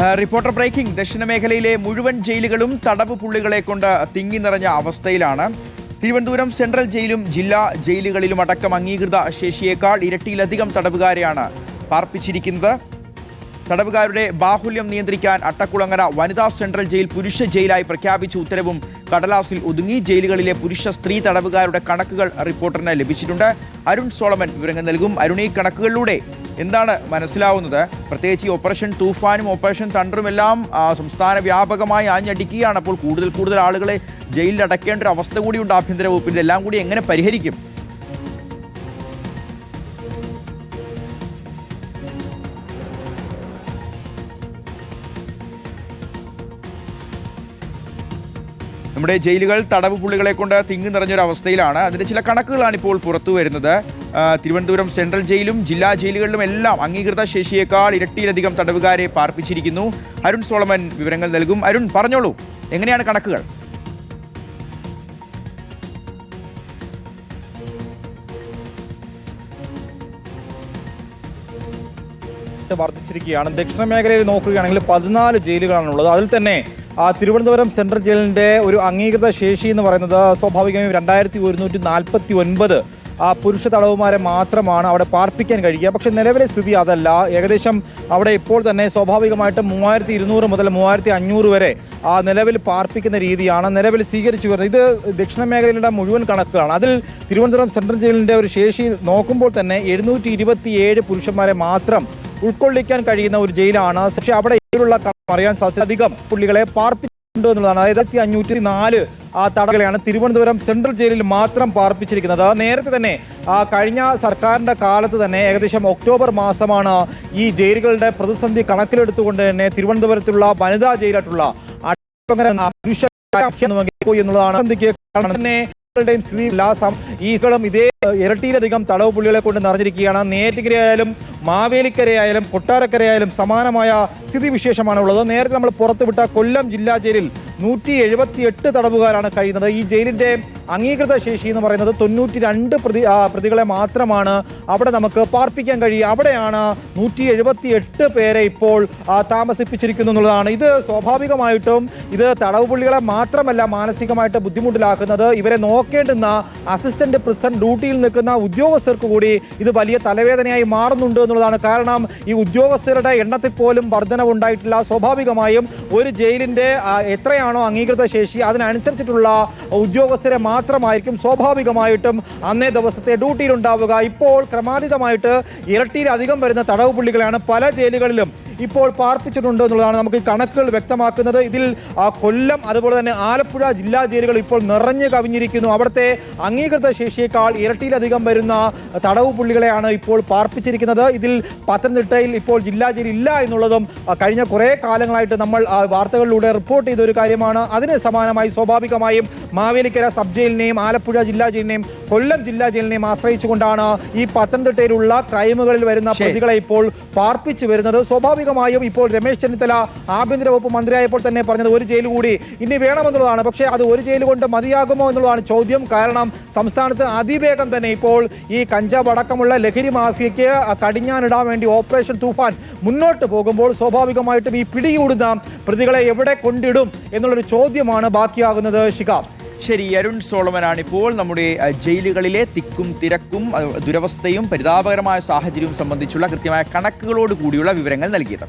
Reporter breaking. ദക്ഷിണ മേഖലയിലെ മുഴുവൻ ജയിലുകളും തടവ് പുള്ളികളെ കൊണ്ട് തിങ്ങി നിറഞ്ഞ അവസ്ഥയിലാണ്. തിരുവനന്തപുരം സെൻട്രൽ ജയിലും ജില്ലാ ജയിലുകളിലും അടക്കം അംഗീകൃത ശേഷിയേക്കാൾ ഇരട്ടിയിലധികം തടവുകാരെയാണ് പാർപ്പിച്ചിരിക്കുന്നത്. തടവുകാരുടെ ബാഹുല്യം നിയന്ത്രിക്കാൻ അട്ടക്കുളങ്ങര വനിതാ സെൻട്രൽ ജയിൽ പുരുഷ ജയിലായി പ്രഖ്യാപിച്ച ഉത്തരവും കടലാസിൽ ഒതുങ്ങി. ജയിലുകളിലെ പുരുഷ സ്ത്രീ തടവുകാരുടെ കണക്കുകൾ റിപ്പോർട്ടറിന് ലഭിച്ചിട്ടുണ്ട്. അരുൺ സോളമൻ വിവരങ്ങൾ നൽകും. അരുൺ, ഈ കണക്കുകളിലൂടെ എന്താണ് മനസ്സിലാവുന്നത്? പ്രത്യേകിച്ച് ഈ ഓപ്പറേഷൻ തൂഫാനും ഓപ്പറേഷൻ തണ്ടറും എല്ലാം സംസ്ഥാന വ്യാപകമായി ആഞ്ഞടിക്കുകയാണ്. അപ്പോൾ കൂടുതൽ ആളുകളെ ജയിലിൽ അടയ്ക്കേണ്ട ഒരു അവസ്ഥ കൂടിയുണ്ട് ആഭ്യന്തര വകുപ്പിൽ. ഇതെല്ലാം കൂടി എങ്ങനെ പരിഹരിക്കും? നമ്മുടെ ജയിലുകൾ തടവ് പുള്ളികളെ കൊണ്ട് തിങ്ങി നിറഞ്ഞൊരവസ്ഥയിലാണ്. അതിൻ്റെ ചില കണക്കുകളാണ് ഇപ്പോൾ പുറത്തു വരുന്നത്. തിരുവനന്തപുരം സെൻട്രൽ ജയിലും ജില്ലാ ജയിലുകളിലും എല്ലാം അംഗീകൃത ശേഷിയേക്കാൾ ഇരട്ടിയിലധികം തടവുകാരെ പാർപ്പിച്ചിരിക്കുന്നു. അരുൺ സോളമൻ വിവരങ്ങൾ നൽകും. അരുൺ, പറഞ്ഞോളൂ, എങ്ങനെയാണ് കണക്കുകൾ? വർദ്ധിച്ചിരിക്കുകയാണ്. ദക്ഷിണ മേഖലയിൽ നോക്കുകയാണെങ്കിൽ 14 ജയിലുകളാണുള്ളത്. അതിൽ തന്നെ തിരുവനന്തപുരം സെൻട്രൽ ജയിലിന്റെ ഒരു അംഗീകൃത ശേഷി എന്ന് പറയുന്നത് സ്വാഭാവികമായും 2149 പുരുഷ തടവുമാരെ മാത്രമാണ് അവിടെ പാർപ്പിക്കാൻ കഴിയുക. പക്ഷെ നിലവിലെ സ്ഥിതി അതല്ല. ഏകദേശം അവിടെ ഇപ്പോൾ തന്നെ സ്വാഭാവികമായിട്ടും 3200 മുതൽ 3500 വരെ നിലവിൽ പാർപ്പിക്കുന്ന രീതിയാണ് നിലവിൽ സ്വീകരിച്ചു വരുന്നത്. ഇത് ദക്ഷിണ മേഖലയിലുള്ള മുഴുവൻ കണക്കുകളാണ്. അതിൽ തിരുവനന്തപുരം സെൻട്രൽ ജയിലിന്റെ ഒരു ശേഷി നോക്കുമ്പോൾ തന്നെ 727 പുരുഷന്മാരെ മാത്രം ഉൾക്കൊള്ളിക്കാൻ കഴിയുന്ന ഒരു ജയിലാണ്. പക്ഷെ അവിടെ അറിയാൻ സാധിച്ചധികം പുള്ളികളെ പാർപ്പിച്ചിട്ടുണ്ട് എന്നുള്ളതാണ്. അതായത് 504 തടവുകളെയാണ് തിരുവനന്തപുരം സെൻട്രൽ ജയിലിൽ മാത്രം പാർപ്പിച്ചിരിക്കുന്നത്. നേരത്തെ തന്നെ കഴിഞ്ഞ സർക്കാരിന്റെ കാലത്ത് തന്നെ ഏകദേശം ഒക്ടോബർ മാസമാണ് ഈ ജയിലുകളുടെ പ്രതിസന്ധി കണക്കിലെടുത്തുകൊണ്ട് തന്നെ തിരുവനന്തപുരത്തുള്ള വനിതാ ജയിലായിട്ടുള്ള എന്നുള്ളതാണ് തന്നെ ഈ സ്ഥലം ഇതേ ഇരട്ടിയിലധികം തടവ് പുള്ളികളെ കൊണ്ട് നിറഞ്ഞിരിക്കുകയാണ്. നേറ്റിക്കരയായാലും മാവേലിക്കരയായാലും കൊട്ടാരക്കരയായാലും സമാനമായ സ്ഥിതിവിശേഷമാണ് ഉള്ളത്. നേരത്തെ നമ്മൾ പുറത്തുവിട്ട കൊല്ലം ജില്ലാ ജയിലിൽ 178 തടവുകാരാണ് കഴിയുന്നത്. ഈ ജയിലിന്റെ അംഗീകൃത ശേഷി എന്ന് പറയുന്നത് 92 പ്രതികളെ മാത്രമാണ് അവിടെ നമുക്ക് പാർപ്പിക്കാൻ കഴിയുക. അവിടെയാണ് 178 പേരെ ഇപ്പോൾ താമസിപ്പിച്ചിരിക്കുന്നു എന്നുള്ളതാണ്. ഇത് സ്വാഭാവികമായിട്ടും ഇത് തടവ് പുള്ളികളെ മാത്രമല്ല മാനസികമായിട്ട് ബുദ്ധിമുട്ടിലാക്കുന്നത്. ഇവരെ നോക്കേണ്ടുന്ന അസിസ്റ്റന്റ് പ്രിസൺ ഡ്യൂട്ടിയിൽ നിൽക്കുന്ന ഉദ്യോഗസ്ഥർക്ക് കൂടി ഇത് വലിയ തലവേദനയായി മാറുന്നുണ്ട് എന്നുള്ളതാണ്. കാരണം ഈ ഉദ്യോഗസ്ഥരുടെ എണ്ണത്തിൽ പോലും വർധനവുണ്ടായിട്ടില്ല. സ്വാഭാവികമായും ഒരു ജയിലിന്റെ എത്രയാണോ അംഗീകൃത ശേഷി അതിനനുസരിച്ചിട്ടുള്ള ഉദ്യോഗസ്ഥരെ മാത്രമായിരിക്കും സ്വാഭാവികമായിട്ടും അന്നേ ദിവസത്തെ ഡ്യൂട്ടിയിൽ ഉണ്ടാവുക. ഇപ്പോൾ ക്രമാതീതമായിട്ട് ഇരട്ടിയിലധികം വരുന്ന തടവ് പുള്ളികളാണ് പല ജയിലുകളിലും ഇപ്പോൾ പാർപ്പിച്ചിട്ടുണ്ട് എന്നുള്ളതാണ് നമുക്ക് ഈ കണക്കുകൾ വ്യക്തമാക്കുന്നത്. ഇതിൽ കൊല്ലം അതുപോലെ തന്നെ ആലപ്പുഴ ജില്ലാ ജയിലുകൾ ഇപ്പോൾ നിറഞ്ഞു കവിഞ്ഞിരിക്കുന്നു. അവിടുത്തെ അംഗീകൃത ശേഷിയേക്കാൾ ഇരട്ടിയിലധികം വരുന്ന തടവ് പുള്ളികളെയാണ് ഇപ്പോൾ പാർപ്പിച്ചിരിക്കുന്നത്. ഇതിൽ പത്തനംതിട്ടയിൽ ഇപ്പോൾ ജില്ലാ ജയിൽ ഇല്ല എന്നുള്ളതും കഴിഞ്ഞ കുറേ കാലങ്ങളായിട്ട് നമ്മൾ വാർത്തകളിലൂടെ റിപ്പോർട്ട് ചെയ്ത ഒരു കാര്യമാണ്. അതിന് സമാനമായി സ്വാഭാവികമായും മാവേലിക്കര സബ് ജയിലിനെയും ആലപ്പുഴ ജില്ലാ ജയിലിനെയും കൊല്ലം ജില്ലാ ജയിലിനെയും ആശ്രയിച്ചുകൊണ്ടാണ് ഈ പത്തനംതിട്ടയിലുള്ള ക്രൈമുകളിൽ വരുന്ന പ്രതികളെ ഇപ്പോൾ പാർപ്പിച്ചു വരുന്നത്. സ്വാഭാവികമായും ഇപ്പോൾ രമേശ് ചെന്നിത്തല ആഭ്യന്തര വകുപ്പ് മന്ത്രിയായപ്പോൾ തന്നെ പറഞ്ഞത് ഒരു ജയിൽ കൂടി ഇനി വേണമെന്നുള്ളതാണ്. പക്ഷേ അത് ഒരു ജയിൽ കൊണ്ട് മതിയാകുമോ എന്നുള്ളതാണ് ചോദ്യം. കാരണം സംസ്ഥാനത്ത് അതിവേഗം തന്നെ ഇപ്പോൾ ഈ കഞ്ചാവ് അടക്കമുള്ള ലഹരി മാഫിയയ്ക്ക് കടിഞ്ഞാനിടാൻ വേണ്ടി ഓപ്പറേഷൻ തൂഫാൻ മുന്നോട്ട് പോകുമ്പോൾ സ്വാഭാവികമായിട്ടും ഈ പിടികൂടുന്ന പ്രതികളെ എവിടെ കൊണ്ടിടും എന്നുള്ളൊരു ചോദ്യമാണ് ബാക്കിയാകുന്നത്. ഷികാസ്. ശരി, അരുൺ സോളമനാണ് ഇപ്പോൾ നമ്മുടെ ജയിലുകളിലെ തിക്കും തിരക്കും ദുരവസ്ഥയും പരിതാപകരമായ സാഹചര്യവും സംബന്ധിച്ചുള്ള കൃത്യമായ കണക്കുകളോട് കൂടിയുള്ള വിവരങ്ങൾ നൽകിയത്.